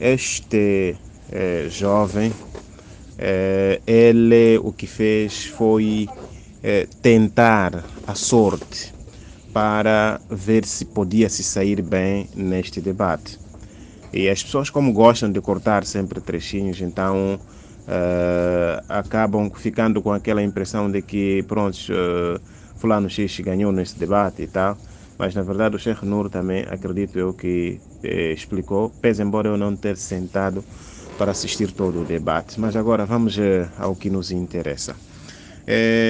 Este jovem, ele o que fez foi tentar a sorte para ver se podia se sair bem neste debate. E as pessoas, como gostam de cortar sempre trechinhos, então acabam ficando com aquela impressão de que, pronto, fulano X ganhou nesse debate e tal. Mas, na verdade, o Sheikh Nur também, acredito eu, que explicou, pese embora eu não ter sentado para assistir todo o debate. Mas agora vamos ao que nos interessa.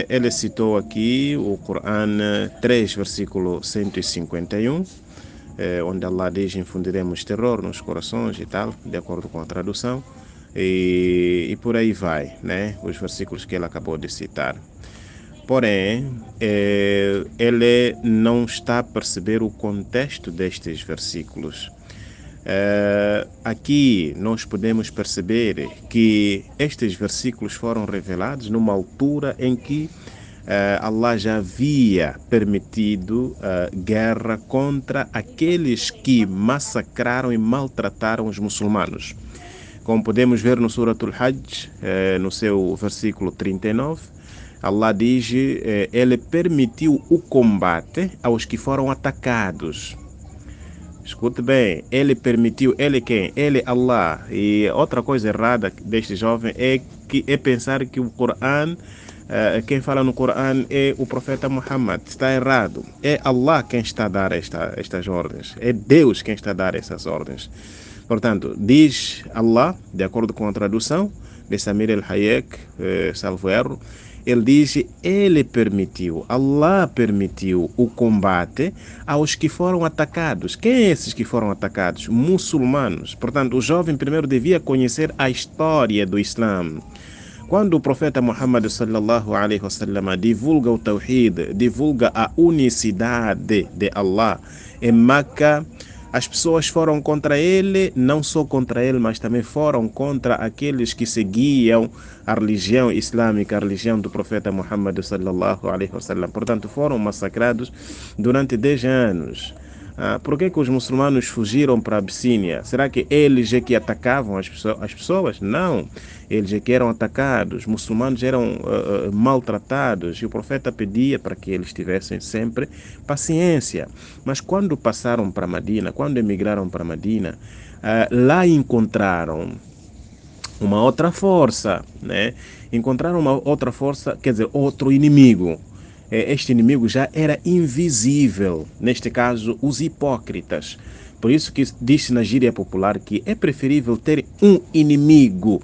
Ele citou aqui o Corão 3, versículo 151, onde Allah diz: infundiremos terror nos corações e tal, de acordo com a tradução, e por aí vai, né? Os versículos que ele acabou de citar. Porém, ele não está a perceber o contexto destes versículos. Aqui nós podemos perceber que estes versículos foram revelados numa altura em que Allah já havia permitido guerra contra aqueles que massacraram e maltrataram os muçulmanos. Como podemos ver no Surat al-Hajj, no seu versículo 39, Allah diz: ele permitiu o combate aos que foram atacados. Escute bem, ele permitiu, ele quem? Ele, Allah. E outra coisa errada deste jovem é pensar que o Corão, quem fala no Corão é o profeta Muhammad. Está errado. É Allah quem está a dar estas ordens. É Deus quem está a dar essas ordens. Portanto, diz Allah, de acordo com a tradução de Samir el-Hayek, salvo erro, ele diz: ele permitiu, Allah permitiu o combate aos que foram atacados. Quem é esses que foram atacados? Muçulmanos. Portanto, o jovem primeiro devia conhecer a história do Islã. Quando o profeta Muhammad sallallahu alaihi wasallam divulga o Tawhid, divulga a unicidade de Allah em Meca, as pessoas foram contra ele, não só contra ele, mas também foram contra aqueles que seguiam a religião islâmica, a religião do profeta Muhammad sallallahu alaihi wasallam. Portanto, foram massacrados durante 10 anos. Por que os muçulmanos fugiram para a Abissínia? Será que eles é que atacavam as pessoas? Não. Eles é que eram atacados. Os muçulmanos eram maltratados. E o profeta pedia para que eles tivessem sempre paciência. Mas quando passaram para Medina, quando emigraram para Medina, lá encontraram uma outra força, né? Encontraram uma outra força, quer dizer, outro inimigo. Este inimigo já era invisível, neste caso, os hipócritas. Por isso que diz-se na gíria popular que é preferível ter um inimigo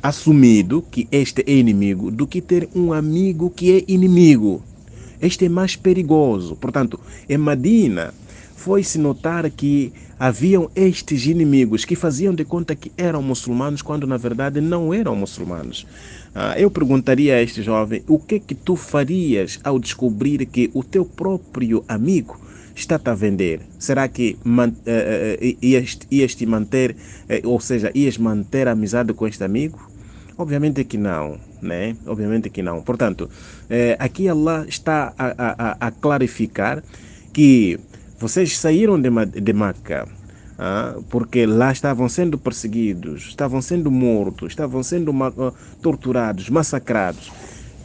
assumido, que este é inimigo, do que ter um amigo que é inimigo. Este é mais perigoso. Portanto, em Medina, foi-se notar que haviam estes inimigos que faziam de conta que eram muçulmanos quando na verdade não eram muçulmanos. Eu perguntaria a este jovem: o que é que tu farias ao descobrir que o teu próprio amigo está-te a vender? Será que ias te manter, ou seja, ias manter a amizade com este amigo? Obviamente que não, né? Obviamente que não. Portanto, aqui Allah está a clarificar que vocês saíram de Meca porque lá estavam sendo perseguidos, estavam sendo mortos, estavam sendo torturados, massacrados.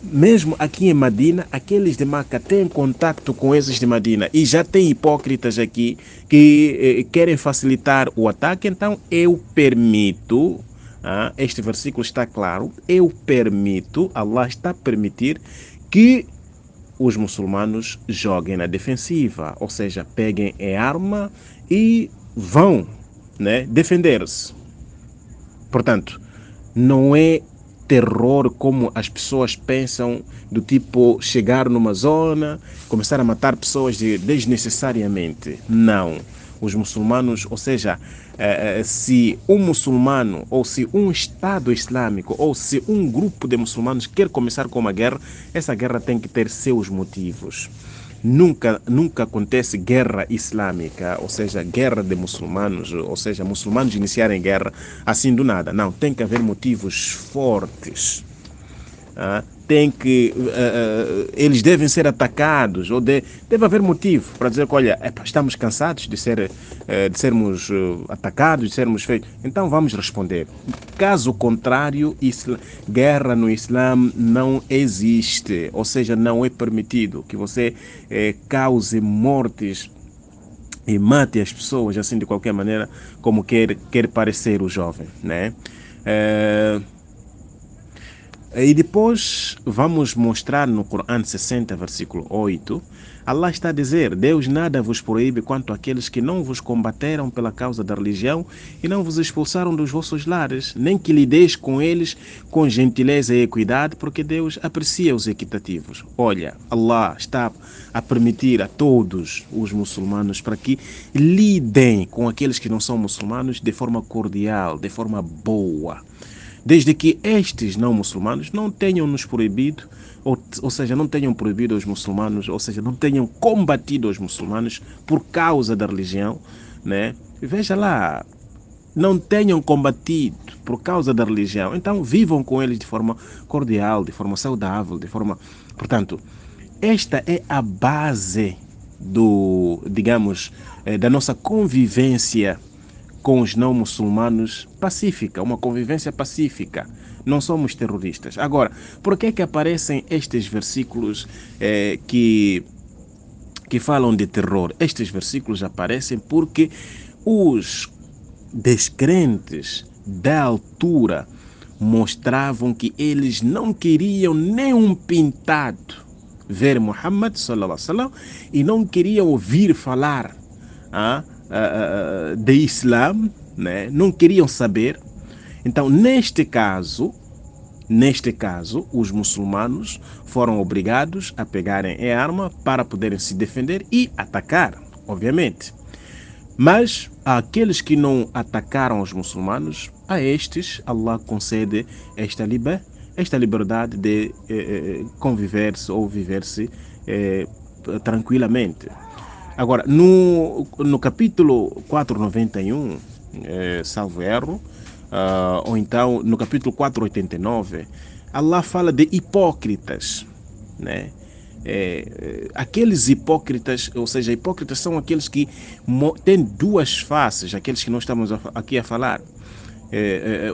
Mesmo aqui em Medina, aqueles de Meca têm contato com esses de Medina e já tem hipócritas aqui que querem facilitar o ataque. Então eu permito, este versículo está claro, eu permito, Allah está a permitir que os muçulmanos joguem na defensiva, ou seja, peguem a arma e vão, né, defender-se. Portanto, não é terror como as pessoas pensam, do tipo chegar numa zona, começar a matar pessoas desnecessariamente. Não. Os muçulmanos, ou seja, se um muçulmano ou se um Estado islâmico ou se um grupo de muçulmanos quer começar com uma guerra, essa guerra tem que ter seus motivos. Nunca acontece guerra islâmica, ou seja, guerra de muçulmanos, ou seja, muçulmanos iniciarem guerra assim do nada. Não, tem que haver motivos fortes. Eles devem ser atacados, ou deve haver motivo para dizer que, olha, estamos cansados de sermos atacados, de sermos feitos, então vamos responder. Caso contrário, guerra no Islã não existe, ou seja, não é permitido que você cause mortes e mate as pessoas assim de qualquer maneira, como quer parecer o jovem, né? E depois vamos mostrar no Corão 60, versículo 8, Allah está a dizer: Deus nada vos proíbe quanto àqueles que não vos combateram pela causa da religião e não vos expulsaram dos vossos lares, nem que lideis com eles com gentileza e equidade, porque Deus aprecia os equitativos. Olha, Allah está a permitir a todos os muçulmanos para que lidem com aqueles que não são muçulmanos de forma cordial, de forma boa, desde que estes não muçulmanos não tenham nos proibido, ou seja, não tenham proibido os muçulmanos, ou seja, não tenham combatido os muçulmanos por causa da religião, né? Veja lá, não tenham combatido por causa da religião, então vivam com eles de forma cordial, de forma saudável, de forma... Portanto, esta é a base da nossa convivência com os não muçulmanos pacífica, uma convivência pacífica. Não somos terroristas. Agora, por que aparecem estes versículos que falam de terror? Estes versículos aparecem porque os descrentes da altura mostravam que eles não queriam nem um pintado ver Muhammad sallallahu alaihi wasallam e não queriam ouvir falar de Islã, né? Não queriam saber. Então, neste caso, os muçulmanos foram obrigados a pegarem a arma para poderem se defender e atacar, obviamente. Mas àqueles que não atacaram os muçulmanos, a estes Allah concede esta liberdade de conviver-se ou viver-se tranquilamente. Agora, no capítulo 491, salvo erro, ou então no capítulo 489, Allah fala de hipócritas, né? Aqueles hipócritas, ou seja, hipócritas são aqueles que têm duas faces, aqueles que nós estamos aqui a falar.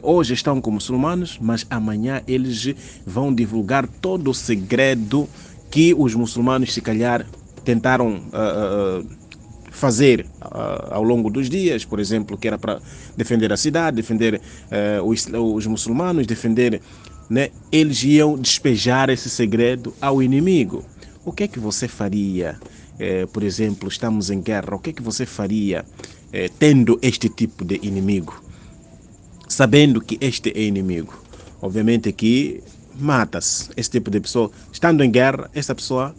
Hoje estão como muçulmanos, mas amanhã eles vão divulgar todo o segredo que os muçulmanos, se calhar, tentaram fazer ao longo dos dias, por exemplo, que era para defender a cidade, defender os muçulmanos, defender, né? Eles iam despejar esse segredo ao inimigo. O que é que você faria, por exemplo, estamos em guerra, o que é que você faria tendo este tipo de inimigo? Sabendo que este é inimigo, obviamente que mata-se. Esse tipo de pessoa, estando em guerra, essa pessoa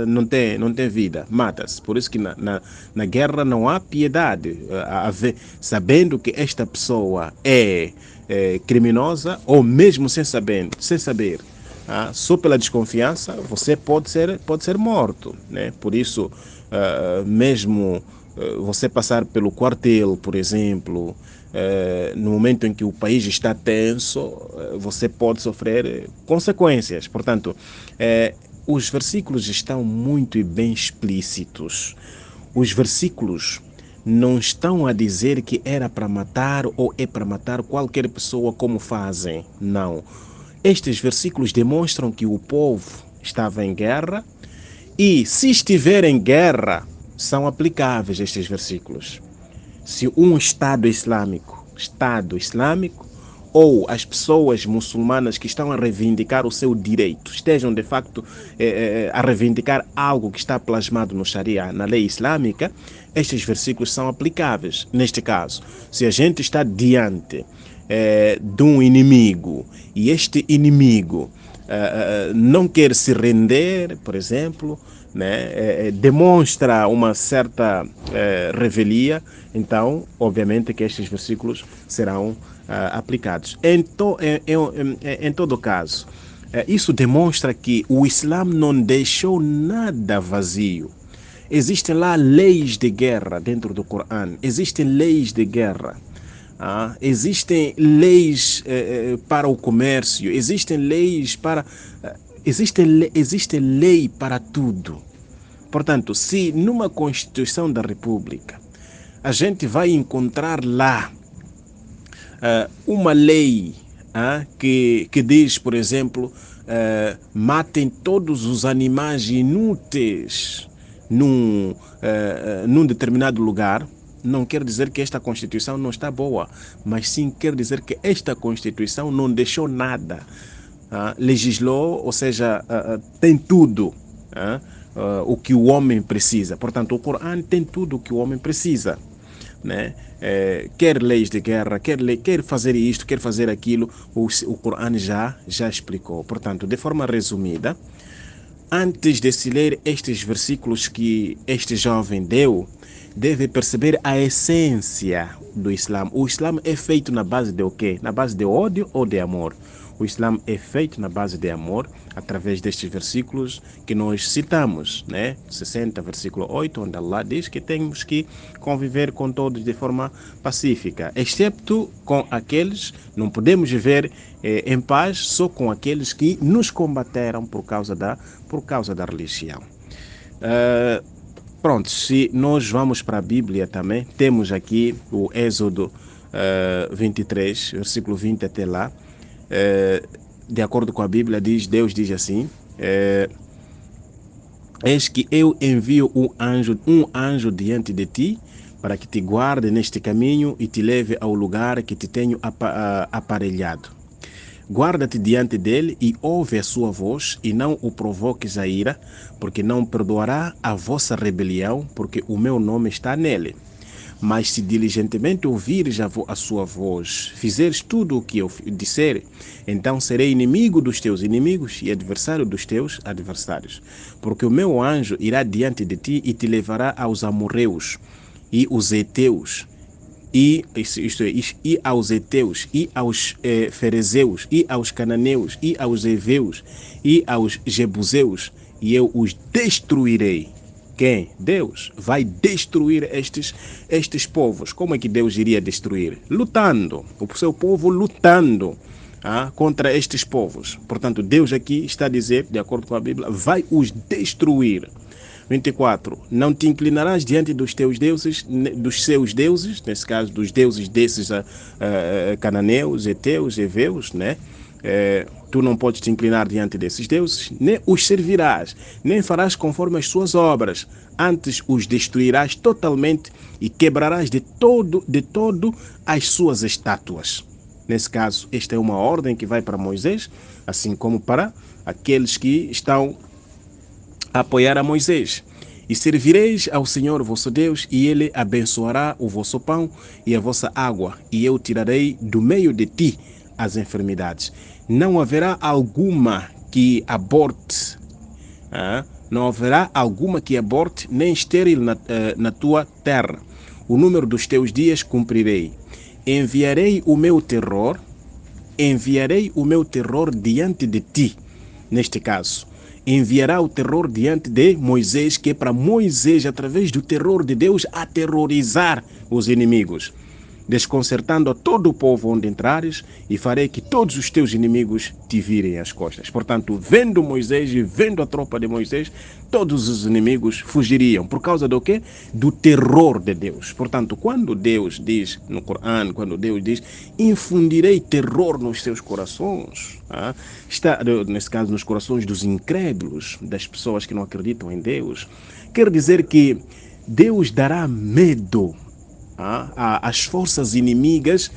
não tem vida, mata-se. Por isso que na guerra não há piedade. Sabendo que esta pessoa é criminosa, ou mesmo sem saber, só pela desconfiança, você pode ser morto, né? Por isso, mesmo você passar pelo quartel, por exemplo, no momento em que o país está tenso, você pode sofrer consequências. Portanto, os versículos estão muito e bem explícitos. Os versículos não estão a dizer que era para matar ou é para matar qualquer pessoa como fazem. Não. Estes versículos demonstram que o povo estava em guerra e, se estiver em guerra, são aplicáveis estes versículos. Se um Estado islâmico ou as pessoas muçulmanas que estão a reivindicar o seu direito estejam de facto a reivindicar algo que está plasmado no Sharia, na lei islâmica, estes versículos são aplicáveis. Neste caso, se a gente está diante de um inimigo e este inimigo não quer se render, por exemplo, né, demonstra uma certa revelia, então, obviamente que estes versículos serão aplicados. Em todo caso, isso demonstra que o Islã não deixou nada vazio. Existem lá leis de guerra dentro do Corão, existem leis de guerra. Existem leis para o comércio, existem leis para... existe lei para tudo. Portanto, se numa Constituição da República a gente vai encontrar lá uma lei que diz, por exemplo, matem todos os animais inúteis num determinado lugar, não quer dizer que esta Constituição não está boa, mas sim quer dizer que esta Constituição não deixou nada. Legislou, ou seja, tem tudo o que o homem precisa. Portanto, o Corão tem tudo o que o homem precisa, né? Quer leis de guerra, quer fazer isto, quer fazer aquilo, o Corão já explicou. Portanto, de forma resumida, antes de se ler estes versículos que este jovem deu, deve perceber a essência do Islã. O Islã é feito na base de o quê? Na base de ódio ou de amor? O Islã é feito na base de amor, através destes versículos que nós citamos, né? 60, versículo 8, onde Allah diz que temos que conviver com todos de forma pacífica, excepto com aqueles, não podemos viver em paz só com aqueles que nos combateram por causa da religião. Pronto, se nós vamos para a Bíblia também, temos aqui o Êxodo 23, versículo 20 até lá. De acordo com a Bíblia, Deus diz assim: eis que eu envio um anjo diante de ti, para que te guarde neste caminho e te leve ao lugar que te tenho aparelhado. Guarda-te diante dele e ouve a sua voz, e não o provoques a ira, porque não perdoará a vossa rebelião, porque o meu nome está nele. Mas se diligentemente ouvires a sua voz, fizeres tudo o que eu disser, então serei inimigo dos teus inimigos e adversário dos teus adversários. Porque o meu anjo irá diante de ti e te levará aos amorreus e os heteus, e aos heteus, e aos ferezeus, e aos cananeus, e aos heveus, e aos jebuseus, e eu os destruirei. Quem? Deus vai destruir estes povos. Como é que Deus iria destruir? Lutando, o seu povo lutando contra estes povos. Portanto, Deus aqui está a dizer, de acordo com a Bíblia, vai os destruir. 24. Não te inclinarás diante dos teus deuses, dos seus deuses, nesse caso dos deuses desses cananeus, heteus, heveus, né? Tu não podes te inclinar diante desses deuses, nem os servirás, nem farás conforme as suas obras. Antes os destruirás totalmente e quebrarás de todo as suas estátuas. Nesse caso, esta é uma ordem que vai para Moisés, assim como para aqueles que estão a apoiar a Moisés. E servireis ao Senhor vosso Deus, e Ele abençoará o vosso pão e a vossa água, e eu tirarei do meio de ti as enfermidades. Não haverá alguma que aborte, não haverá alguma que aborte, nem estéril na tua terra. O número dos teus dias cumprirei. Enviarei o meu terror diante de ti. Neste caso, enviará o terror diante de Moisés, que é para Moisés, através do terror de Deus, aterrorizar os inimigos, desconcertando a todo o povo onde entrares, e farei que todos os teus inimigos te virem as costas. Portanto, vendo Moisés e vendo a tropa de Moisés, todos os inimigos fugiriam. Por causa do quê? Do terror de Deus. Portanto, quando Deus diz no Corão, quando Deus diz, infundirei terror nos seus corações, está, nesse caso, nos corações dos incrédulos, das pessoas que não acreditam em Deus, quer dizer que Deus dará medo. As forças inimigas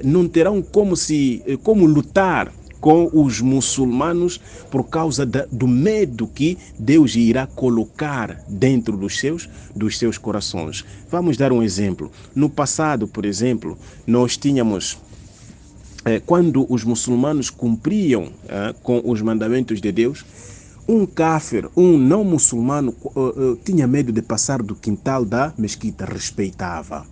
não terão como lutar com os muçulmanos por causa do medo que Deus irá colocar dentro dos seus corações. Vamos dar um exemplo. No passado, por exemplo, nós tínhamos, quando os muçulmanos cumpriam com os mandamentos de Deus, um kafir, um não muçulmano, tinha medo de passar do quintal da mesquita, respeitava.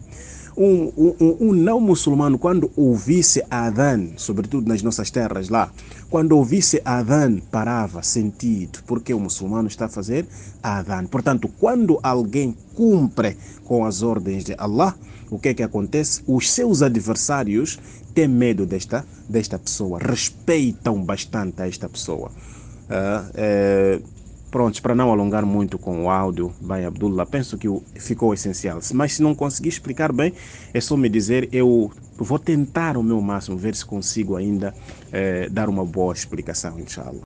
um não muçulmano, quando ouvisse adhan, sobretudo nas nossas terras lá, quando ouvisse adhan, parava, sentido, porque o muçulmano está a fazer adhan. Portanto, quando alguém cumpre com as ordens de Allah, o que é que acontece? Os seus adversários têm medo desta pessoa, respeitam bastante a esta pessoa. Pronto, para não alongar muito com o áudio, bem, Abdullah, penso que ficou essencial. Mas se não conseguir explicar bem, é só me dizer, eu vou tentar o meu máximo, ver se consigo ainda dar uma boa explicação, inshallah.